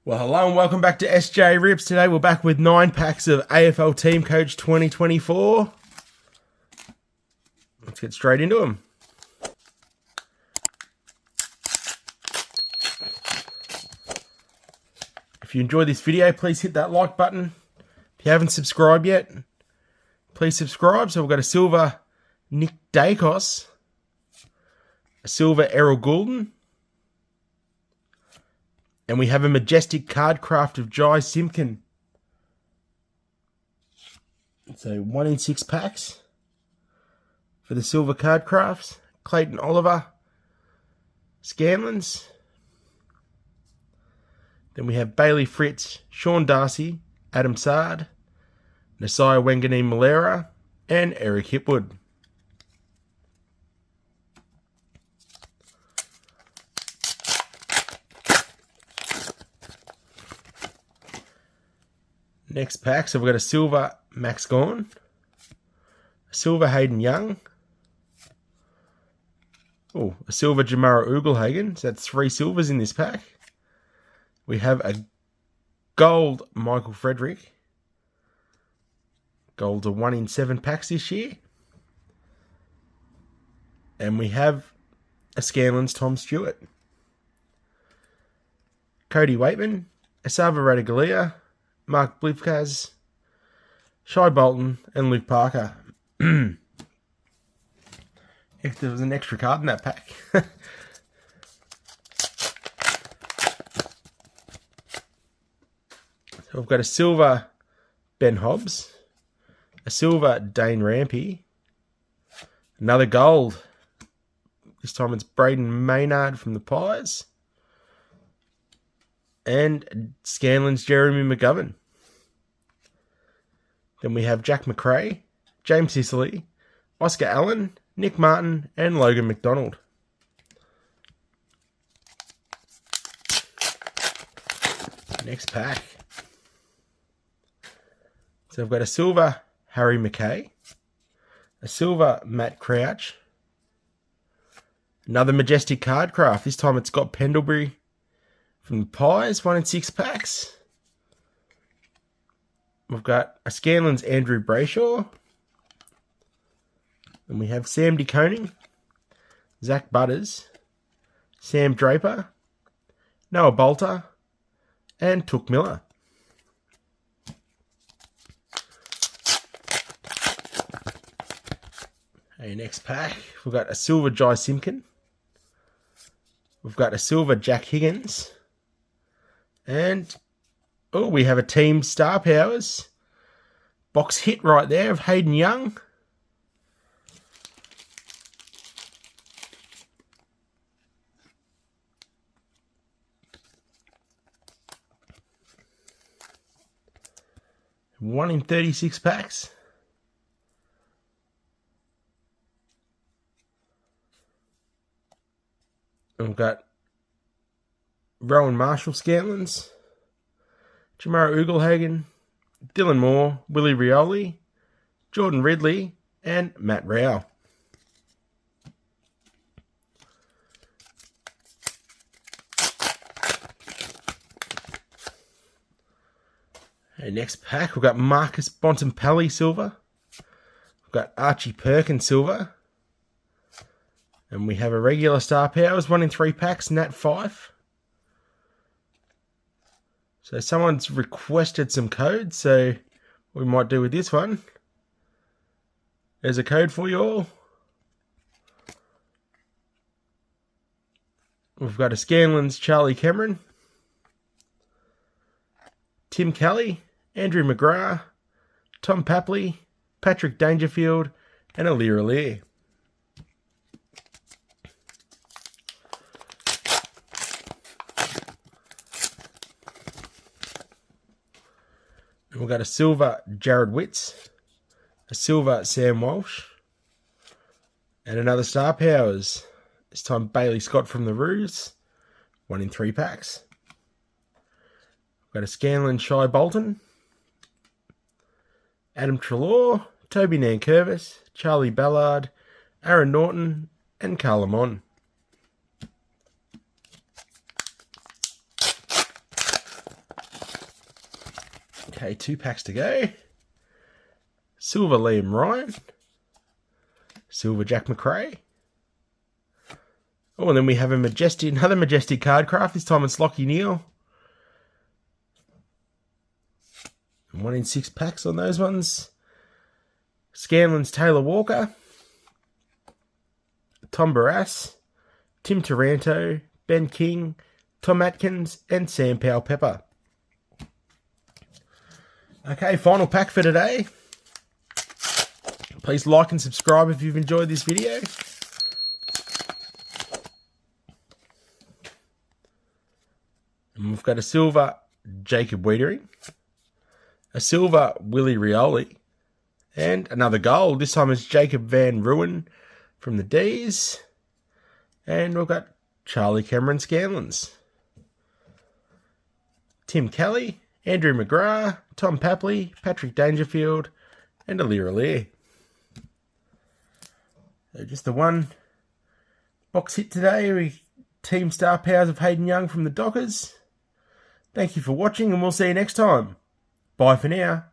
Well, hello and welcome back to SJ Rips. Today we're back with 9 packs of AFL Teamcoach 2024. Let's get straight into them. If you enjoyed this video, please hit that like button. If you haven't subscribed yet, please subscribe. So we've got a silver Nick Dacos, a silver Errol Goulden, and we have a majestic card craft of Jai Simpkin. So 1 in 6 packs for the silver card crafts. Clayton Oliver, Scanlons. Then we have Bailey Fritz, Sean Darcy, Adam Sard, Nasiah Wengani Malera, and Eric Hipwood. Next pack, so we've got a silver Max Gawn, a silver Hayden Young, a silver Jamara Ugelhagen, so that's 3 silvers in this pack. We have a gold Michael Frederick. Golds are 1 in 7 packs this year. And we have a Scanlon's Tom Stewart. Cody Waitman, Asava Radagalia, Mark Blivkaz, Shai Bolton, and Luke Parker. If there was an extra card in that pack. So we've got a silver Ben Hobbs, a silver Dane Rampy, another gold. This time it's Braden Maynard from the Pies, and Scanlon's Jeremy McGovern. Then we have Jack McRae, James Sicily, Oscar Allen, Nick Martin, and Logan McDonald. Next pack. So we've got a silver Harry McKay, a silver Matt Crouch, another majestic card craft. This time it's got Pendlebury from the Pies, 1 in 6 packs. We've got a Scanlon's Andrew Brayshaw. And we have Sam DeConing, Zach Butters, Sam Draper, Noah Bolter, and Took Miller. Okay, next pack, we've got a silver Jai Simpkin. We've got a silver Jack Higgins. And, we have a Team Star Powers box hit right there of Hayden Young. One in 36 packs. And we've got Rowan Marshall Scanlons, Jamara Ugelhagen, Dylan Moore, Willie Rioli, Jordan Ridley, and Matt Rao. Okay, next pack, we've got Marcus Bontempelli Silver. We've got Archie Perkins Silver. And we have a regular Star Powers, 1 in 3 packs, Nat Fife. So someone's requested some codes, so what we might do with this one. There's a code for you all. We've got a Scanlon's Charlie Cameron, Tim Kelly, Andrew McGrath, Tom Papley, Patrick Dangerfield, and Alir Alir. We've got a silver Jared Witts, a silver Sam Walsh, and another Star Powers. This time Bailey Scott from the Roos, 1 in 3 packs. We've got a Scanlon Shai Bolton, Adam Treloar, Toby Nankervis, Charlie Ballard, Aaron Norton, and Carl Lamont. Okay, 2 packs to go. Silver Liam Ryan. Silver Jack McRae. Oh, and then we have another majestic card craft. This time it's Lockie Neal. 1 in 6 packs on those ones. Scanlon's Taylor Walker. Tom Barras. Tim Taranto. Ben King. Tom Atkins. And Sam Powell-Pepper. Okay, final pack for today. Please like and subscribe if you've enjoyed this video. And we've got a silver Jacob Wiedering, a silver Willie Rioli, and another gold. This time it's Jacob Van Ruin from the D's. And we've got Charlie Cameron Scanlons, Tim Kelly, Andrew McGrath, Tom Papley, Patrick Dangerfield, and Alir Alir. So just the one box hit today. We team star powers of Hayden Young from the Dockers. Thank you for watching, and we'll see you next time. Bye for now.